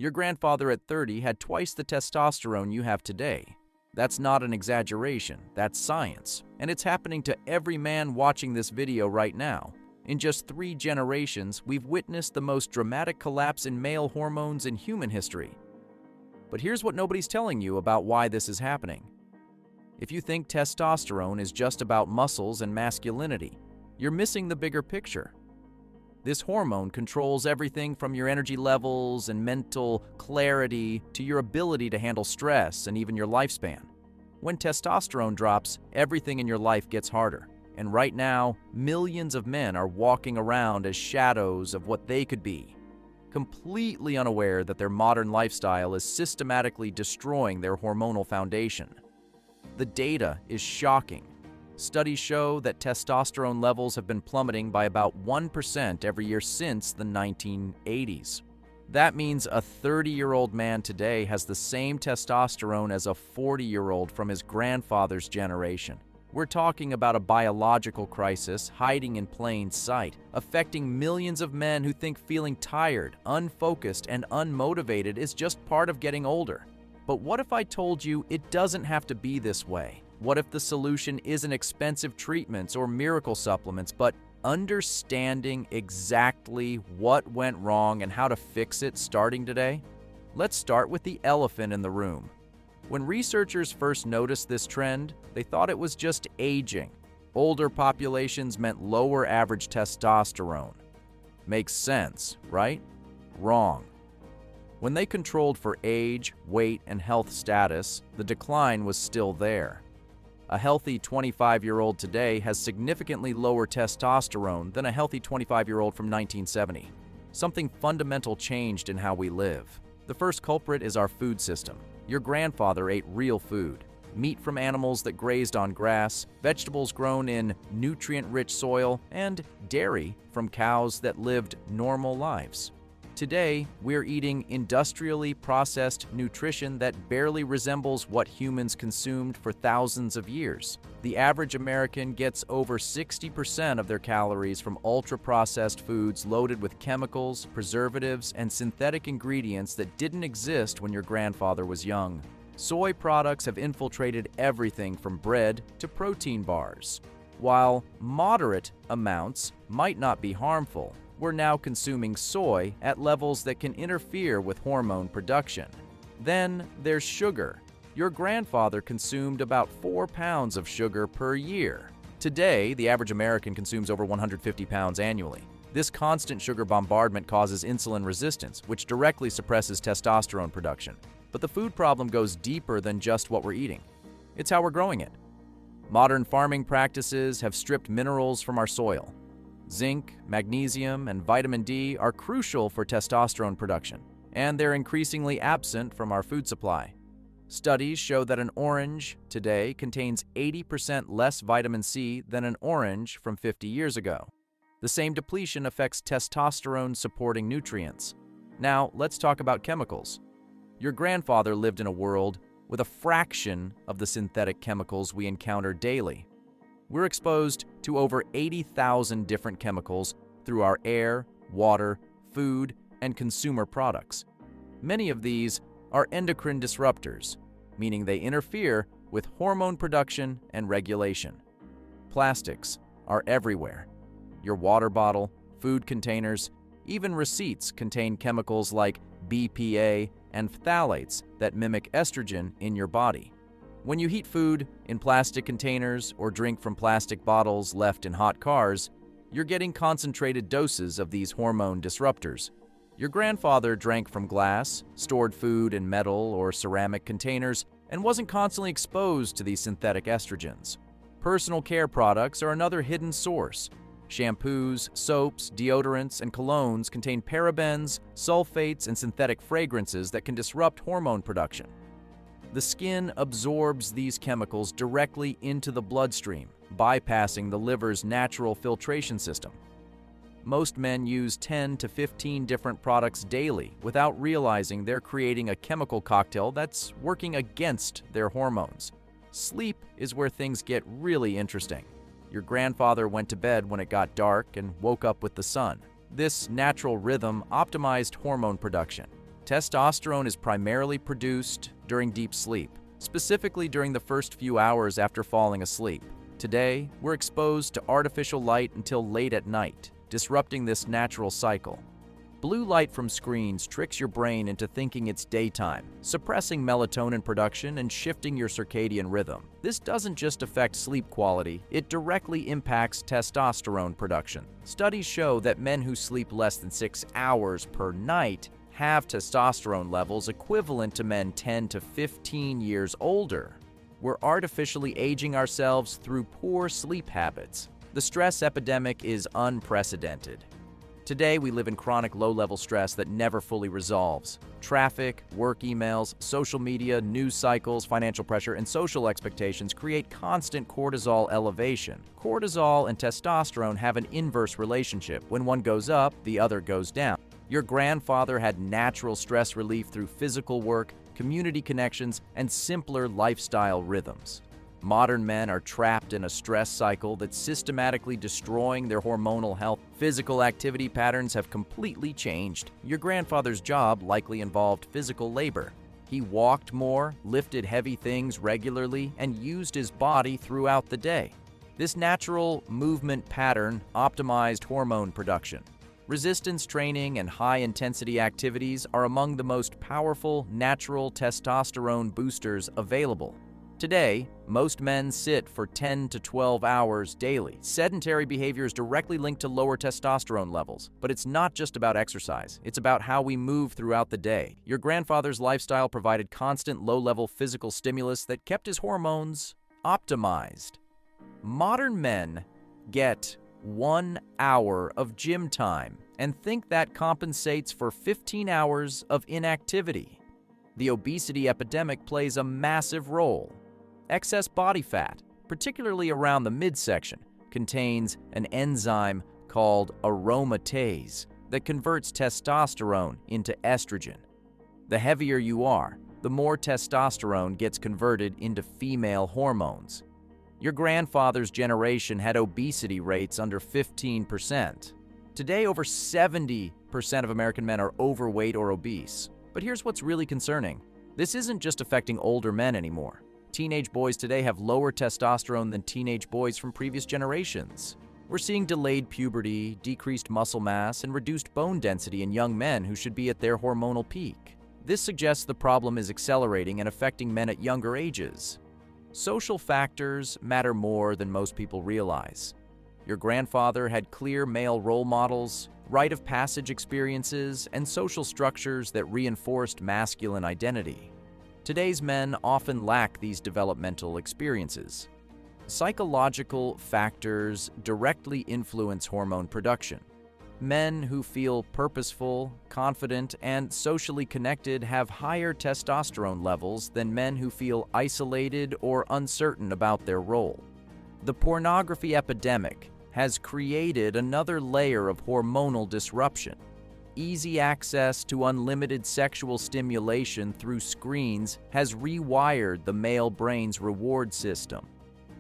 Your grandfather at 30 had twice the testosterone you have today. That's not an exaggeration, that's science, and it's happening to every man watching this video right now. In just 3 generations, we've witnessed the most dramatic collapse in male hormones in human history. But here's what nobody's telling you about why this is happening. If you think testosterone is just about muscles and masculinity, you're missing the bigger picture. This hormone controls everything from your energy levels and mental clarity to your ability to handle stress and even your lifespan. When testosterone drops, everything in your life gets harder. And right now, millions of men are walking around as shadows of what they could be, completely unaware that their modern lifestyle is systematically destroying their hormonal foundation. The data is shocking. Studies show that testosterone levels have been plummeting by about 1% every year since the 1980s. That means a 30-year-old man today has the same testosterone as a 40-year-old from his grandfather's generation. We're talking about a biological crisis hiding in plain sight, affecting millions of men who think feeling tired, unfocused, and unmotivated is just part of getting older. But what if I told you it doesn't have to be this way? What if the solution isn't expensive treatments or miracle supplements, but understanding exactly what went wrong and how to fix it starting today? Let's start with the elephant in the room. When researchers first noticed this trend, they thought it was just aging. Older populations meant lower average testosterone. Makes sense, right? Wrong. When they controlled for age, weight, and health status, the decline was still there. A healthy 25-year-old today has significantly lower testosterone than a healthy 25-year-old from 1970. Something fundamental changed in how we live. The first culprit is our food system. Your grandfather ate real food, meat from animals that grazed on grass, vegetables grown in nutrient-rich soil, and dairy from cows that lived normal lives. Today, we're eating industrially processed nutrition that barely resembles what humans consumed for thousands of years. The average American gets over 60% of their calories from ultra-processed foods loaded with chemicals, preservatives, and synthetic ingredients that didn't exist when your grandfather was young. Soy products have infiltrated everything from bread to protein bars. While moderate amounts might not be harmful, we're now consuming soy at levels that can interfere with hormone production. Then there's sugar. Your grandfather consumed about 4 pounds of sugar per year. Today, the average American consumes over 150 pounds annually. This constant sugar bombardment causes insulin resistance, which directly suppresses testosterone production. But the food problem goes deeper than just what we're eating. It's how we're growing it. Modern farming practices have stripped minerals from our soil. Zinc, magnesium, and vitamin D are crucial for testosterone production, and they're increasingly absent from our food supply. Studies show that an orange today contains 80% less vitamin C than an orange from 50 years ago. The same depletion affects testosterone-supporting nutrients. Now, let's talk about chemicals. Your grandfather lived in a world with a fraction of the synthetic chemicals we encounter daily. We're exposed to over 80,000 different chemicals through our air, water, food, and consumer products. Many of these are endocrine disruptors, meaning they interfere with hormone production and regulation. Plastics are everywhere. Your water bottle, food containers, even receipts contain chemicals like BPA and phthalates that mimic estrogen in your body. When you heat food in plastic containers or drink from plastic bottles left in hot cars, you're getting concentrated doses of these hormone disruptors. Your grandfather drank from glass, stored food in metal or ceramic containers, and wasn't constantly exposed to these synthetic estrogens. Personal care products are another hidden source. Shampoos, soaps, deodorants, and colognes contain parabens, sulfates, and synthetic fragrances that can disrupt hormone production. The skin absorbs these chemicals directly into the bloodstream, bypassing the liver's natural filtration system. Most men use 10 to 15 different products daily without realizing they're creating a chemical cocktail that's working against their hormones. Sleep is where things get really interesting. Your grandfather went to bed when it got dark and woke up with the sun. This natural rhythm optimized hormone production. Testosterone is primarily produced during deep sleep, specifically during the first few hours after falling asleep. Today, we're exposed to artificial light until late at night, disrupting this natural cycle. Blue light from screens tricks your brain into thinking it's daytime, suppressing melatonin production and shifting your circadian rhythm. This doesn't just affect sleep quality, it directly impacts testosterone production. Studies show that men who sleep less than 6 hours per night have testosterone levels equivalent to men 10 to 15 years older. We're artificially aging ourselves through poor sleep habits. The stress epidemic is unprecedented. Today, we live in chronic low-level stress that never fully resolves. Traffic, work emails, social media, news cycles, financial pressure, and social expectations create constant cortisol elevation. Cortisol and testosterone have an inverse relationship. When one goes up, the other goes down. Your grandfather had natural stress relief through physical work, community connections, and simpler lifestyle rhythms. Modern men are trapped in a stress cycle that's systematically destroying their hormonal health. Physical activity patterns have completely changed. Your grandfather's job likely involved physical labor. He walked more, lifted heavy things regularly, and used his body throughout the day. This natural movement pattern optimized hormone production. Resistance training and high-intensity activities are among the most powerful natural testosterone boosters available. Today, most men sit for 10 to 12 hours daily. Sedentary behavior is directly linked to lower testosterone levels. But it's not just about exercise. It's about how we move throughout the day. Your grandfather's lifestyle provided constant low-level physical stimulus that kept his hormones optimized. Modern men get 1 hour of gym time and think that compensates for 15 hours of inactivity. The obesity epidemic plays a massive role. Excess body fat, particularly around the midsection, contains an enzyme called aromatase that converts testosterone into estrogen. The heavier you are, the more testosterone gets converted into female hormones. Your grandfather's generation had obesity rates under 15%. Today, over 70% of American men are overweight or obese. But here's what's really concerning. This isn't just affecting older men anymore. Teenage boys today have lower testosterone than teenage boys from previous generations. We're seeing delayed puberty, decreased muscle mass, and reduced bone density in young men who should be at their hormonal peak. This suggests the problem is accelerating and affecting men at younger ages. Social factors matter more than most people realize. Your grandfather had clear male role models, rite of passage experiences, and social structures that reinforced masculine identity. Today's men often lack these developmental experiences. Psychological factors directly influence hormone production. Men who feel purposeful, confident, and socially connected have higher testosterone levels than men who feel isolated or uncertain about their role. The pornography epidemic has created another layer of hormonal disruption. Easy access to unlimited sexual stimulation through screens has rewired the male brain's reward system.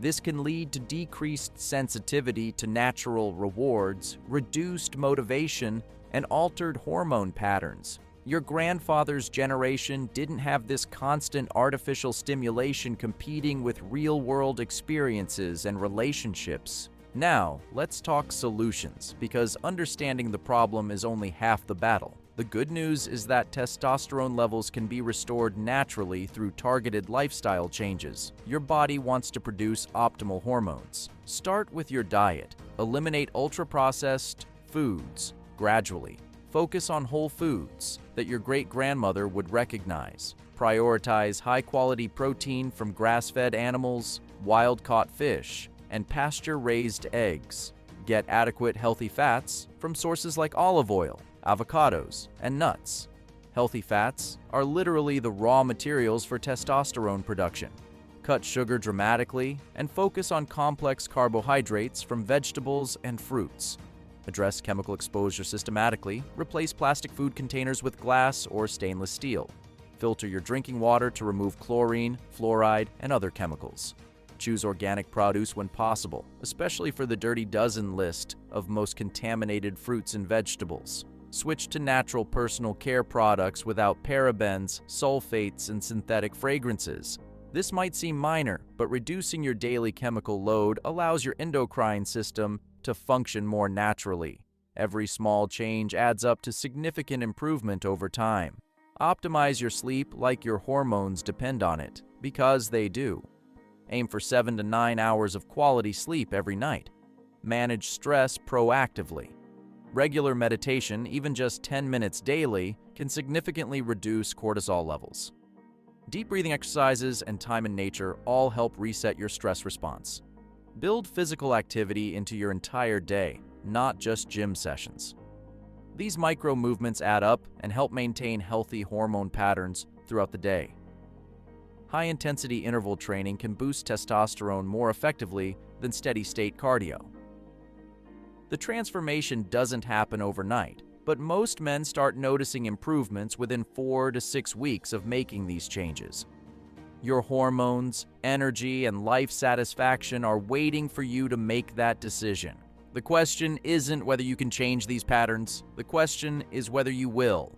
This can lead to decreased sensitivity to natural rewards, reduced motivation, and altered hormone patterns. Your grandfather's generation didn't have this constant artificial stimulation competing with real-world experiences and relationships. Now, let's talk solutions, because understanding the problem is only half the battle. The good news is that testosterone levels can be restored naturally through targeted lifestyle changes. Your body wants to produce optimal hormones. Start with your diet. Eliminate ultra-processed foods gradually. Focus on whole foods that your great-grandmother would recognize. Prioritize high-quality protein from grass-fed animals, wild-caught fish, and pasture-raised eggs. Get adequate healthy fats from sources like olive oil, avocados, and nuts. Healthy fats are literally the raw materials for testosterone production. Cut sugar dramatically and focus on complex carbohydrates from vegetables and fruits. Address chemical exposure systematically. Replace plastic food containers with glass or stainless steel. Filter your drinking water to remove chlorine, fluoride, and other chemicals. Choose organic produce when possible, especially for the dirty dozen list of most contaminated fruits and vegetables. Switch to natural personal care products without parabens, sulfates, and synthetic fragrances. This might seem minor, but reducing your daily chemical load allows your endocrine system to function more naturally. Every small change adds up to significant improvement over time. Optimize your sleep like your hormones depend on it, because they do. Aim for 7 to 9 hours of quality sleep every night. Manage stress proactively. Regular meditation, even just 10 minutes daily, can significantly reduce cortisol levels. Deep breathing exercises and time in nature all help reset your stress response. Build physical activity into your entire day, not just gym sessions. These micro movements add up and help maintain healthy hormone patterns throughout the day. High-intensity interval training can boost testosterone more effectively than steady-state cardio. The transformation doesn't happen overnight, but most men start noticing improvements within 4 to 6 weeks of making these changes. Your hormones, energy, and life satisfaction are waiting for you to make that decision. The question isn't whether you can change these patterns. The question is whether you will.